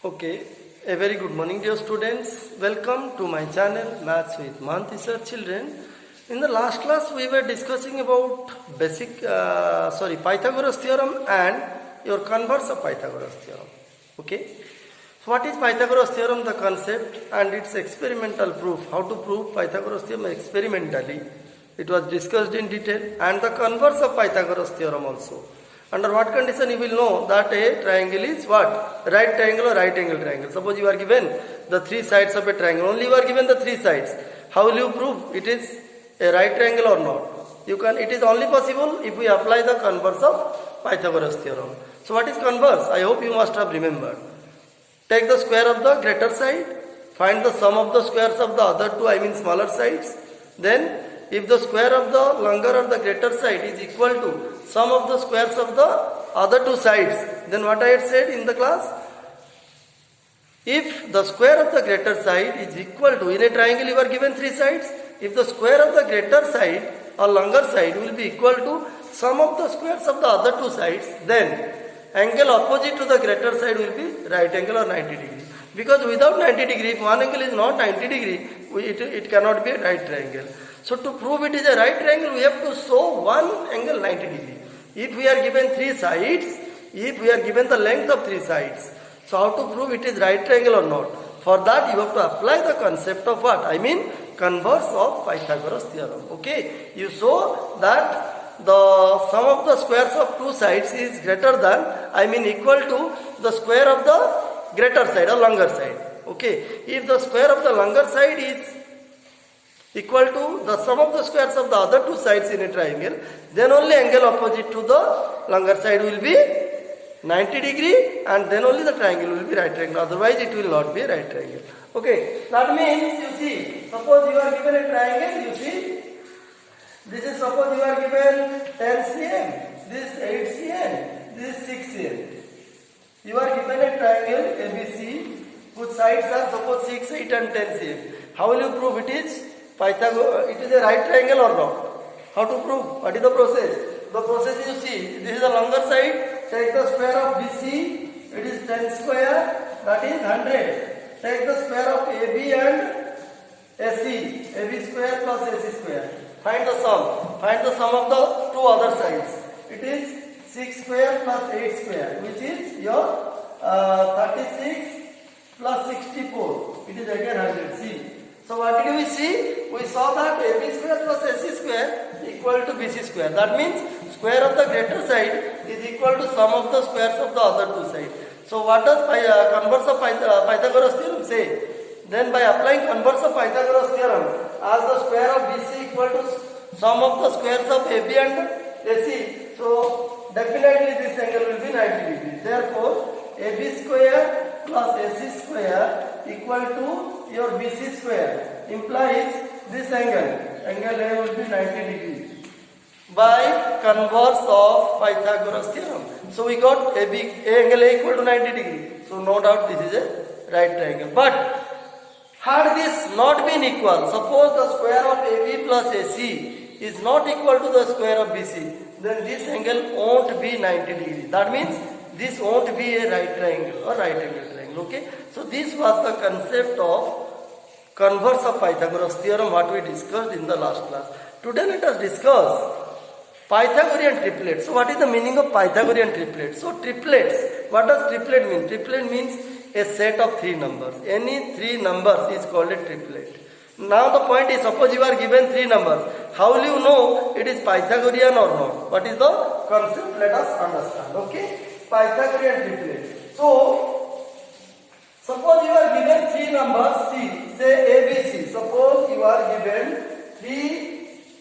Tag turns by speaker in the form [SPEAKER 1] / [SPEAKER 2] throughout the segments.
[SPEAKER 1] Okay, a very good morning dear students. Welcome to my channel Maths with Mahanti Sir Children. In the last class we were discussing about Pythagoras theorem and your converse of Pythagoras theorem. Okay. So what is Pythagoras theorem, the concept and its experimental proof, how to prove Pythagoras theorem experimentally. It was discussed in detail, and the converse of Pythagoras theorem also. Under what condition you will know that a triangle is what? Right triangle or right angle triangle. Suppose you are given the three sides of a triangle. Only you are given the three sides. How will you prove it is a right triangle or not? You can. It is only possible if we apply the converse of Pythagoras theorem. So what is converse? I hope you must have remembered. Take the square of the greater side. Find the sum of the squares of the other two, I mean smaller sides. Then if the square of the longer or the greater side is equal to sum of the squares of the other two sides, then what I had said in the class? If the square of the greater side is equal to, in a triangle you are given three sides, if the square of the greater side or longer side will be equal to sum of the squares of the other two sides, then angle opposite to the greater side will be right angle or 90 degree. Because without 90 degree, if one angle is not 90 degree, it cannot be a right triangle. So to prove it is a right triangle, we have to show one angle 90 degree. If we are given three sides, if we are given the length of three sides, so how to prove it is right triangle or not? For that you have to apply the concept of what? I mean converse of Pythagoras theorem. Okay, you show that the sum of the squares of two sides is greater than, I mean equal to the square of the greater side or longer side. Okay, if the square of the longer side is equal to the sum of the squares of the other two sides in a triangle, then only angle opposite to the longer side will be 90 degree, and then only the triangle will be right triangle. Otherwise it will not be a right triangle. Okay, that means you see, suppose you are given a triangle, you see, this is suppose you are given 10 cm, this is 8 cm, this is 6 cm. You are given a triangle ABC, whose sides are suppose 6, 8 and 10 cm. How will you prove it is Pythagoras, it is a right triangle or not? How to prove? What is the process? The process you see, this is the longer side, take the square of BC, it is 10 square, that is 100. Take the square of AB and AC, AB square plus AC square. Find the sum of the two other sides. It is 6 square plus 8 square, which is your 36 plus 64. It is again 100. See. So what did we see? We saw that AB square plus AC square equal to BC square. That means square of the greater side is equal to sum of the squares of the other two sides. So what does converse of Pythagoras theorem say? Then by applying converse of Pythagoras theorem, as the square of BC equal to sum of the squares of AB and AC, so definitely this angle will be 90 degrees. Therefore, AB square plus AC square equal to your BC square implies this angle A will be 90 degrees by converse of Pythagoras theorem. So we got angle A equal to 90 degrees. So no doubt this is a right triangle. But had this not been equal, suppose the square of AB plus AC is not equal to the square of BC, then this angle won't be 90 degrees. That means this won't be a right triangle or right angle triangle. Okay. So this was the concept of converse of Pythagoras theorem, what we discussed in the last class. Today let us discuss Pythagorean triplets. So what is the meaning of Pythagorean triplets? So triplets, what does triplet mean? Triplet means a set of three numbers. Any three numbers is called a triplet. Now the point is, suppose you are given three numbers. How will you know it is Pythagorean or not? What is the concept? Let us understand. Okay? Pythagorean triplet. So suppose you are given three numbers, see, say ABC. Suppose you are given three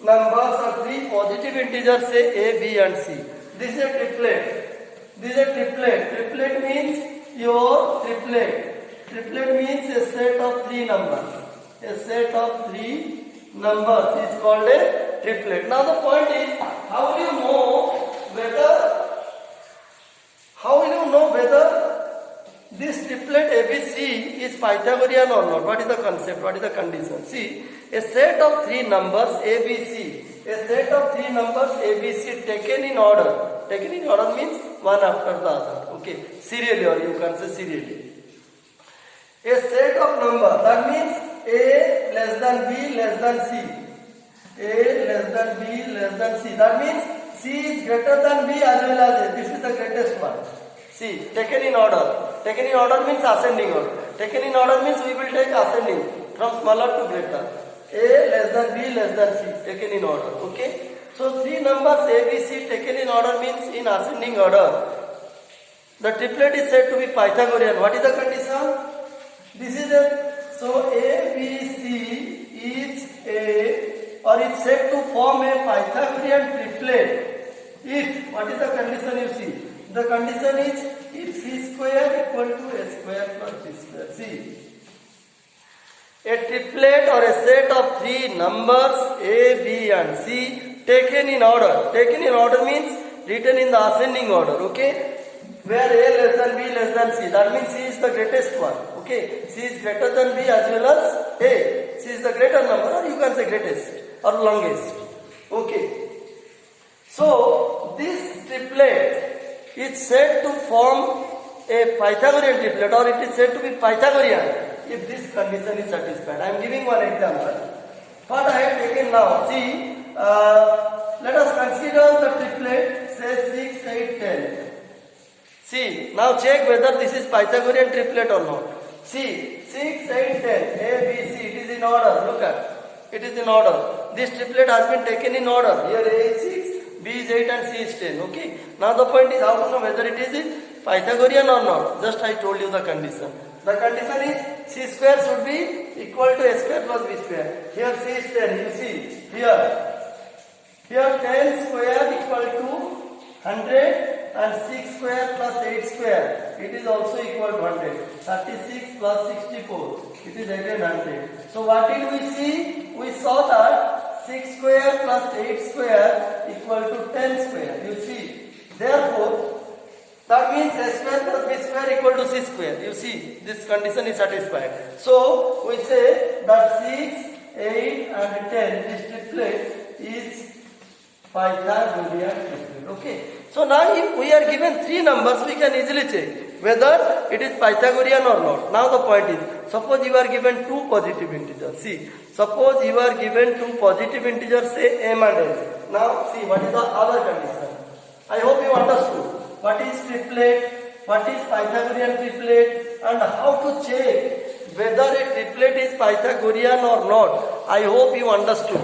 [SPEAKER 1] numbers or three positive integers, say A, B and C. This is a triplet. This is a triplet. Triplet means your triplet. Triplet means a set of three numbers. A set of three numbers is called a triplet. Now the point is, how will you know whether this triplet ABC is Pythagorean or not? What is the concept? What is the condition? See, a set of three numbers ABC. A set of three numbers ABC taken in order. Taken in order means one after the other. Okay, serially, or you can say serially. A set of number, that means A less than B less than C. A less than B less than C. That means C is greater than B as well as A. This is the greatest one. C, taken in order. Taken in order means ascending order. Taken in order means we will take ascending from smaller to greater. A less than B less than C, taken in order. Okay. So three numbers A, B, C taken in order means in ascending order. The triplet is said to be Pythagorean. What is the condition? This is a, so A, B, C is a, or it's said to form a Pythagorean triplet if, what is the condition you see? The condition is if C square equal to A square plus B square. See, a triplet or a set of three numbers A, B and C taken in order. Taken in order means written in the ascending order, okay? Where A less than B less than C. That means C is the greatest one. Okay, C is greater than B as well as A. C is the greater number, or you can say greatest or longest. Okay. So this triplet is said to form a Pythagorean triplet, or it is said to be Pythagorean if this condition is satisfied. I am giving one example. What I have taken now, see, let us consider the triplet, say 6, 8, 10. See, now check whether this is Pythagorean triplet or not. See, 6, 8, 10, A, B, C, it is in order, look at, it is in order. This triplet has been taken in order. Here A is 6, B is 8 and C is 10, okay. Now the point is how to know whether it is Pythagorean or not. Just I told you the condition. The condition is C square should be equal to A square plus B square. Here C is 10, you see, here 10 square equal to 100. And 6 square plus 8 square, it is also equal to 100. 36 plus 64, it is again 100. So what did we see? We saw that 6 square plus 8 square equal to 10 square. You see. Therefore, that means A square plus B square equal to C square. You see, this condition is satisfied. So we say that 6, 8 and 10, this triplet is Pythagorean triplet. Okay. So now if we are given three numbers, we can easily check whether it is Pythagorean or not. Now the point is, suppose you are given two positive integers. See, suppose you are given two positive integers, say M and N. Now see, what is the other condition? I hope you understood. What is triplet, what is Pythagorean triplet, and how to check whether a triplet is Pythagorean or not. I hope you understood.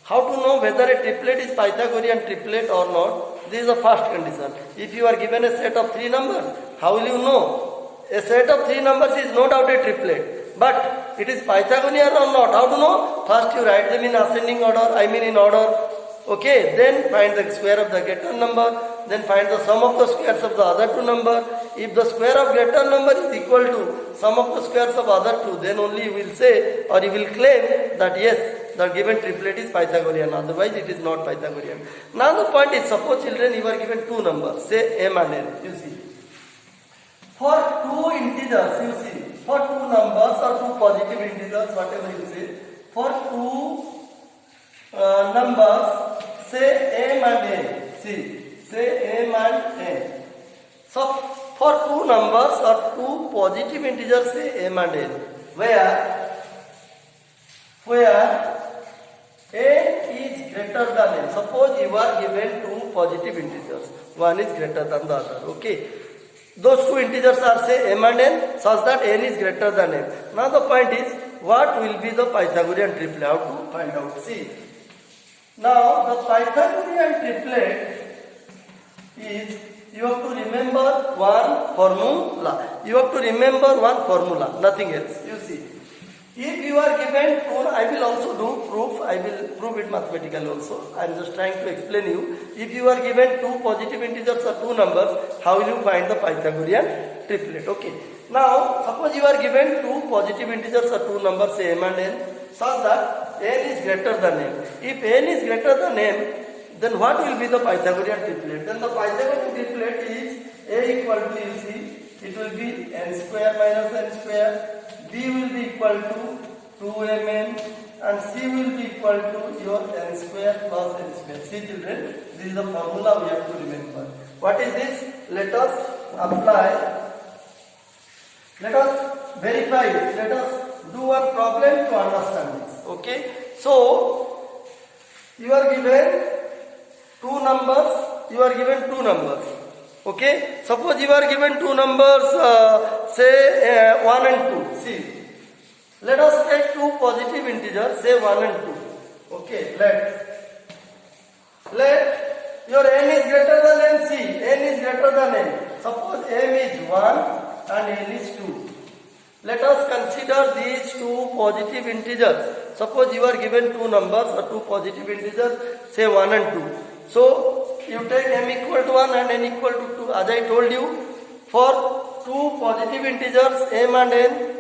[SPEAKER 1] How to know whether a triplet is Pythagorean triplet or not? This is the first condition. If you are given a set of three numbers, how will you know? A set of three numbers is no doubt a triplet. But it is Pythagorean or not? How to know? First you write them in ascending order, in order. Okay, then find the square of the greater number, then find the sum of the squares of the other two numbers. If the square of greater number is equal to sum of the squares of other two, then only you will say or you will claim that yes, the given triplet is Pythagorean, otherwise it is not Pythagorean. Now the point is, suppose children you are given two numbers, say M and N, you see. For two integers, you see, for two numbers or two positive integers, whatever you say, for two numbers, say M and N, see, say M and N. So for two numbers or two positive integers, say M and N, where A is greater than N. Suppose you are given two positive integers, one is greater than the other, okay. Those two integers are say M and N, such that N is greater than M. Now the point is, what will be the Pythagorean triplet? How to find out? See, now the Pythagorean triplet is, you have to remember one formula. You have to remember one formula, nothing else. You see, if you are given two, I will also do proof. I will prove it mathematically also. I am just trying to explain you. If you are given two positive integers or two numbers, how will you find the Pythagorean triplet? Okay. Now, suppose you are given two positive integers or two numbers, say M and N, such that N is greater than M. If N is greater than M, then what will be the Pythagorean triplet? Then the Pythagorean triplet is A equal to, you see, it will be N square minus N square. B will be equal to 2mn and C will be equal to your N square plus N square. See children, this is the formula we have to remember. What is this? Let us apply Let us verify it. Let us do one problem to understand this. Okay. So you are given two numbers. You are given two numbers. Okay. Suppose you are given two numbers, say 1 and 2. See. Let us take two positive integers, say 1 and 2. Okay. Let your n is greater than n. See. N is greater than n. Suppose m is 1 and n is 2. Let us consider these two positive integers. Suppose you are given two numbers or two positive integers, say 1 and 2. So you take m equal to 1 and n equal to 2. As I told you, for two positive integers m and n,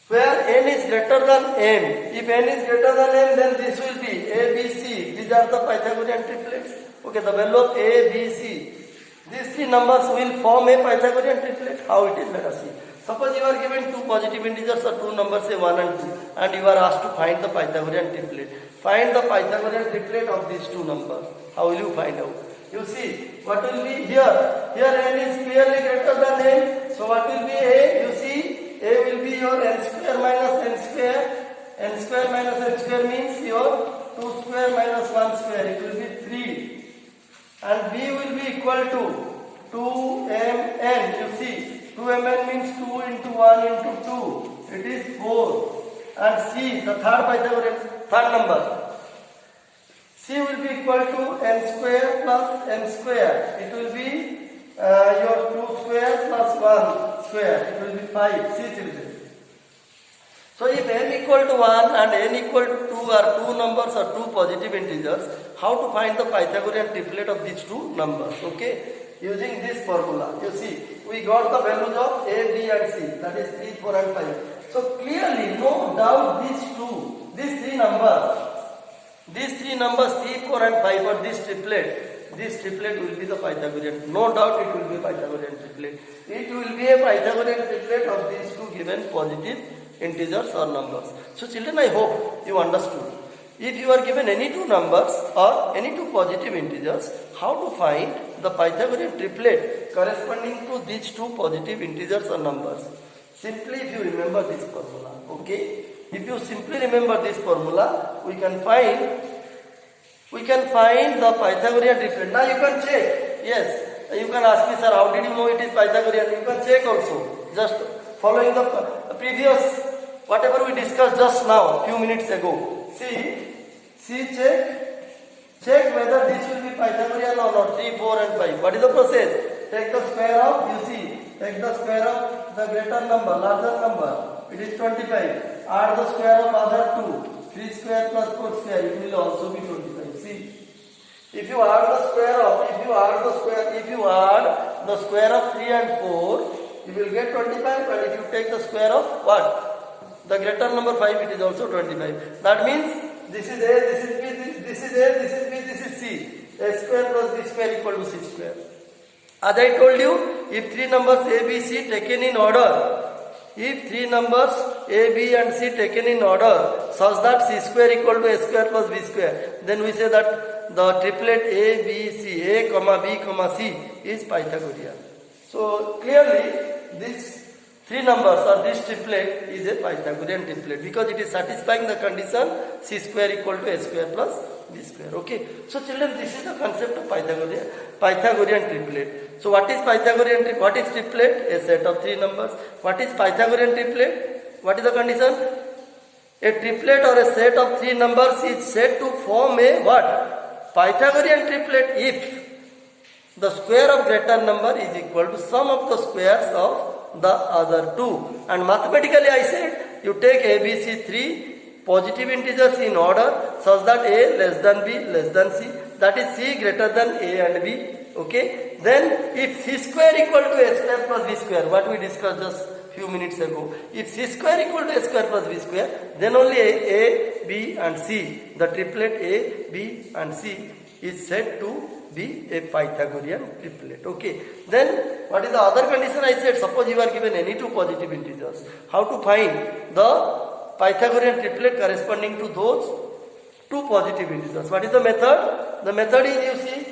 [SPEAKER 1] where n is greater than m. If n is greater than m, then this will be a, b, c. These are the Pythagorean triplets. Okay, the value of a, b, c. These three numbers will form a Pythagorean triplet. How it is, let us see. Suppose you are given two positive integers or two numbers, say 1 and 2, and you are asked to find the Pythagorean triplet. Find the Pythagorean triplet of these two numbers. How will you find out? You see, what will be here? Here n is clearly greater than m. So what will be a? You see, a will be your n square minus n square. N square minus n square means your 2 square minus 1 square. It will be 3. And b will be equal to 2mn. You see, 2mn means 2 into 1 into 2. It is 4. And c, the third number. C will be equal to n square plus n square. It will be your 2 square plus 1 square. It will be 5. C children. So if m equal to 1 and n equal to 2 are two numbers or two positive integers, how to find the Pythagorean triplet of these two numbers? Okay, using this formula. You see, we got the values of a, b and c, that is 3, 4 and 5. So clearly, no doubt these three numbers 3, 4 and 5 are this triplet will be the Pythagorean. No doubt it will be a Pythagorean triplet. It will be a Pythagorean triplet of these two given positive integers or numbers. So children, I hope you understood. If you are given any two numbers or any two positive integers, how to find the Pythagorean triplet corresponding to these two positive integers or numbers? Simply if you remember this formula, okay? If you simply remember this formula, we can find the Pythagorean triplet. Now you can check. Yes, you can ask me, sir, how did you know it is Pythagorean? You can check also. Just following the previous, whatever we discussed just now, few minutes ago. Check whether this will be Pythagorean or not. 3, 4 and 5. What is the process? Take the square of, take the square of the greater number, larger number. It is 25. Add the square of other two. 3 square plus 4 square, it will also be 25. See, if you add the square of 3 and 4, you will get 25. And if you take the square of what? The greater number 5, it is also 25. That means this is A, this is B, this is A, this is B, this is C. A square plus B square equal to C square. As I told you, if three numbers A, B, C taken in order, if three numbers A, B and C taken in order such that C square equal to A square plus B square, then we say that the triplet A, B, C, A, B, C is Pythagorean. So clearly these three numbers or this triplet is a Pythagorean triplet because it is satisfying the condition C square equal to A square plus B square. Okay. So children, this is the concept of Pythagorean triplet. So what is Pythagorean triplet? What is triplet? A set of three numbers. What is Pythagorean triplet? What is the condition? A triplet or a set of three numbers is said to form a what? Pythagorean triplet if the square of greater number is equal to sum of the squares of the other two. And mathematically I said, you take A, B, C, three positive integers in order such that A less than B less than C, that is C greater than A and B. Okay. Then if C square equal to A square plus B square, what we discussed just few minutes ago, if C square equal to A square plus B square, then only A, B and C, the triplet A, B and C is said to be a Pythagorean triplet. Okay. Then what is the other condition I said? Suppose you are given any two positive integers. How to find the Pythagorean triplet corresponding to those two positive integers? What is the method? The method is, you see,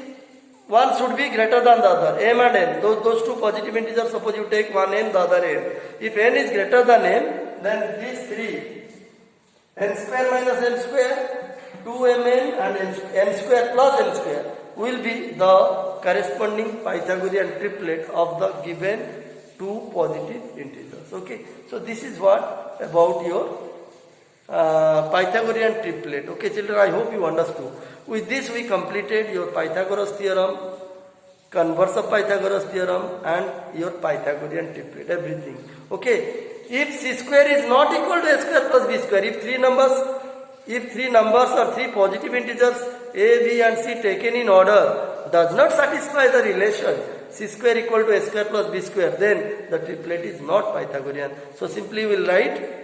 [SPEAKER 1] one should be greater than the other. M and n, those two positive integers, suppose you take one n, the other n. If n is greater than n, then these three, n square minus n square, 2mn and n square plus n square will be the corresponding Pythagorean triplet of the given two positive integers. Okay, so this is what about your Pythagorean triplet. Okay children, I hope you understood. With this we completed your Pythagoras theorem, converse of Pythagoras theorem and your Pythagorean triplet, everything. Okay, if c square is not equal to a square plus b square, if three numbers or three positive integers a, b and c taken in order does not satisfy the relation c square equal to a square plus b square, then the triplet is not Pythagorean. So simply we will write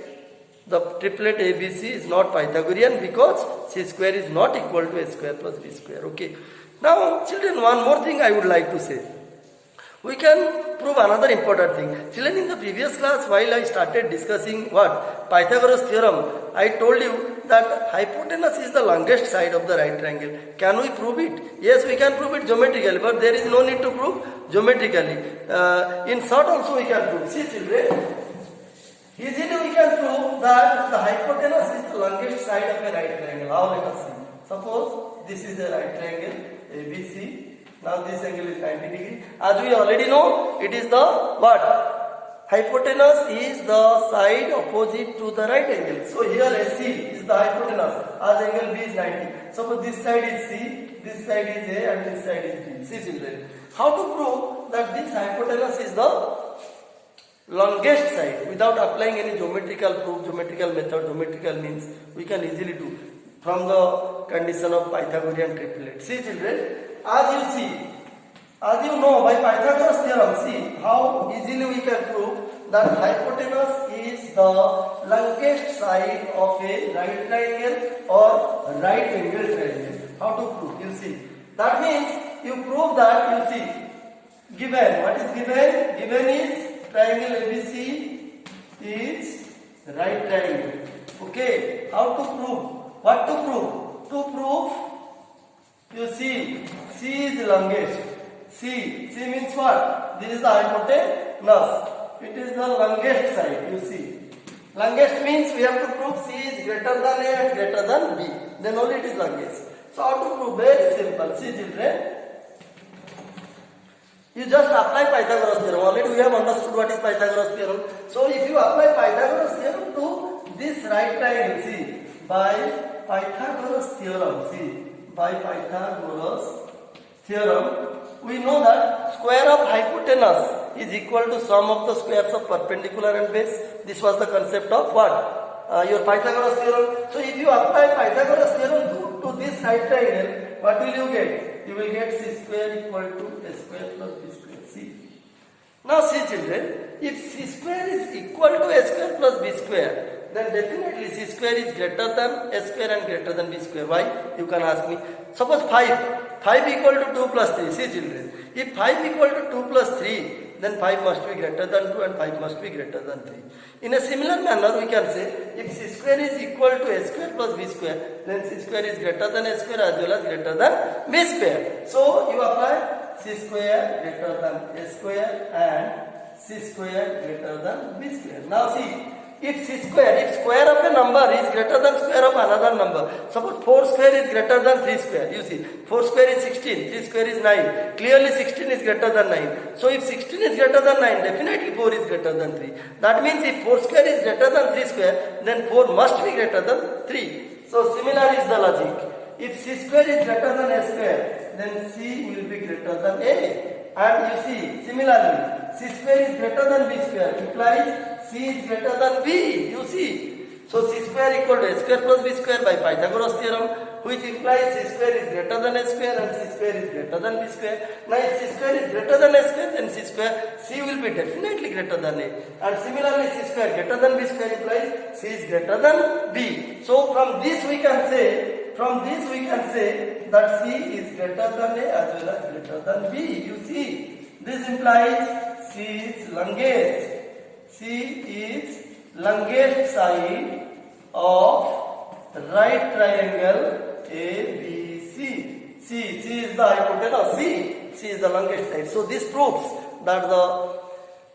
[SPEAKER 1] the triplet ABC is not Pythagorean because c square is not equal to a square plus b square. Okay. Now children, one more thing I would like to say. We can prove another important thing. Children, in the previous class while I started discussing what? Pythagoras theorem, I told you that hypotenuse is the longest side of the right triangle. Can we prove it? Yes, we can prove it geometrically, but there is no need to prove geometrically. In short also we can prove. See children, easily we can prove that the hypotenuse is the longest side of a right triangle. How let us see. Suppose this is a right triangle ABC. Now this angle is 90 degree. As we already know, it is the what? Hypotenuse is the side opposite to the right angle. So here AC is the hypotenuse. As angle B is 90. Suppose this side is C, this side is A and this side is B. See children. How to prove that this hypotenuse is the longest side without applying any geometrical proof, geometrical method, geometrical means we can easily do from the condition of Pythagorean triplet. See children, as you know by Pythagoras theorem, see how easily we can prove that hypotenuse is the longest side of a right triangle or right angle triangle. How to prove? You see. That means you prove that, you see, given, what is given? Given is triangle ABC is right triangle. Okay, how to prove? What to prove? To prove, you see, C is longest. C means what? This is the hypotenuse. It is the longest side, you see. Longest means we have to prove C is greater than A and greater than B. Then only it is longest. So how to prove? Very simple. See children. You just apply Pythagoras theorem. Already we have understood what is Pythagoras theorem. So if you apply Pythagoras theorem to this right triangle, see, by Pythagoras theorem, see, by Pythagoras theorem, we know that square of hypotenuse is equal to sum of the squares of perpendicular and base. This was the concept of what? Your Pythagoras theorem. So if you apply Pythagoras theorem to this right triangle, what will you get? You will get c square equal to a square plus b square. See. Now see children, if c square is equal to a square plus b square, then definitely c square is greater than a square and greater than b square. Why? You can ask me. Suppose 5 equal to 2 plus 3. See children, if 5 equal to 2 plus 3, then 5 must be greater than 2 and 5 must be greater than 3. In a similar manner, we can say if c square is equal to a square plus b square, then c square is greater than a square as well as greater than b square. So you apply c square greater than a square and c square greater than b square. Now see, if square of a number is greater than square of another number, suppose 4 square is greater than 3 square, you see, 4 square is 16, 3 square is 9, clearly 16 is greater than 9. So if 16 is greater than 9, definitely 4 is greater than 3. That means if 4 square is greater than 3 square, then 4 must be greater than 3. So similar is the logic. If c square is greater than a square, then c will be greater than a. And you see, similarly, c square is greater than b square, implies c is greater than b, you see. So c square equal to a square plus b square by Pythagoras theorem, which implies c square is greater than a square and c square is greater than b square. Now if c square is greater than a square, then c will be definitely greater than a. And similarly, c square greater than b square implies c is greater than b. So from this we can say that c is greater than a as well as greater than b. You see, this implies c is longest. C is longest side of right triangle ABC. C is the hypotenuse. C C is the longest side. So this proves that the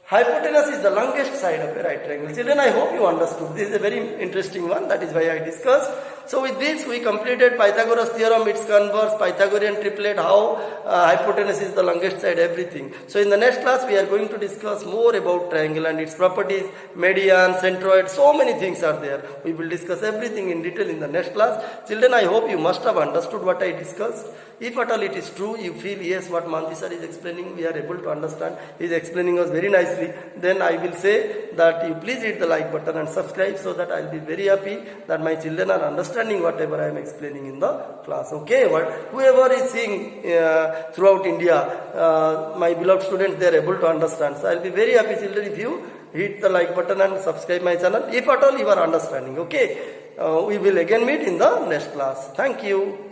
[SPEAKER 1] hypotenuse is the longest side of a right triangle. Children, I hope you understood. This is a very interesting one. That is why I discussed. So with this, we completed Pythagoras theorem, its converse, Pythagorean triplet, how hypotenuse is the longest side, everything. So in the next class, we are going to discuss more about triangle and its properties, median, centroid, so many things are there. We will discuss everything in detail in the next class. Children, I hope you must have understood what I discussed. If at all it is true, you feel yes, what Manti sir is explaining, we are able to understand, he is explaining us very nicely, then I will say that you please hit the like button and subscribe, so that I will be very happy that my children are understanding whatever I am explaining in the class. Okay, whoever is seeing throughout India, my beloved students, they are able to understand. So I will be very happy, children, if you hit the like button and subscribe my channel, if at all you are understanding. Okay, we will again meet in the next class. Thank you.